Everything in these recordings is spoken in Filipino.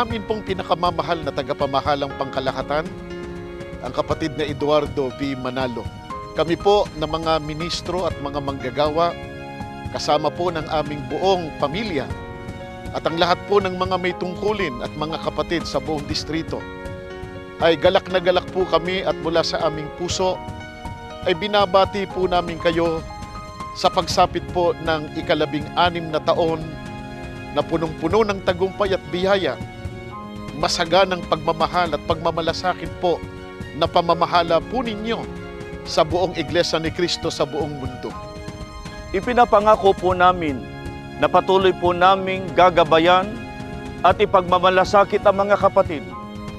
amin pong pinakamamahal na tagapamahalang pangkalahatan, ang kapatid na Eduardo V. Manalo. Kami po na mga ministro at mga manggagawa, kasama po ng aming buong pamilya at ang lahat po ng mga may tungkulin at mga kapatid sa buong distrito, ay galak na galak po kami at mula sa aming puso ay binabati po namin kayo sa pagsapit po ng ika-16 na taon na punong-puno ng tagumpay at biyaya, masaganang pagmamahal at pagmamalasakit po na pamamahala po ninyo sa buong Iglesia ni Cristo sa buong mundo. Ipinapangako po namin na patuloy po naming gagabayan at ipagmamalasakit ang mga kapatid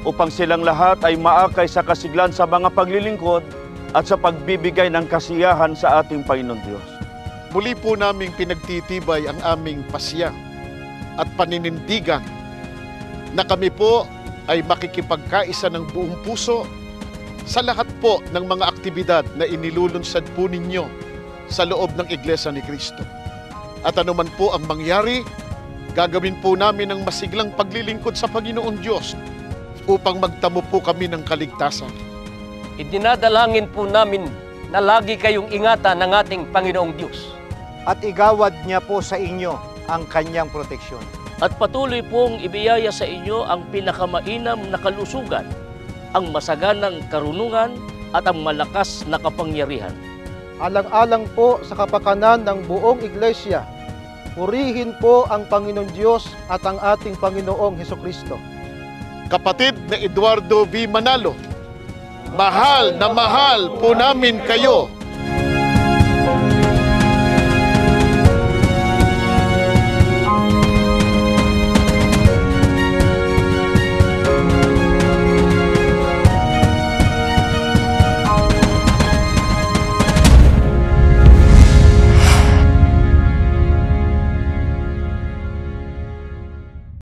upang silang lahat ay maakay sa kasiglan sa mga paglilingkod at sa pagbibigay ng kasiyahan sa ating Panginoon Diyos. Muli po naming pinagtitibay ang aming pasya at paninindigan na kami po ay makikipagkaisa ng buong puso sa lahat po ng mga aktibidad na inilulunsad po ninyo sa loob ng Iglesia ni Cristo. At anuman po ang mangyari, gagawin po namin ang masiglang paglilingkod sa Panginoon Diyos upang magtamo po kami ng kaligtasan. Idinadalangin po namin na lagi kayong ingatan ng ating Panginoong Diyos. At igawad niya po sa inyo ang kanyang proteksyon. At patuloy pong ibiyaya sa inyo ang pinakamainam na kalusugan, ang masaganang karunungan at ang malakas na kapangyarihan. Alang-alang po sa kapakanan ng buong Iglesia, purihin po ang Panginoon Diyos at ang ating Panginoong Hesukristo. Kapatid na Eduardo V. Manalo, mahal na mahal po namin kayo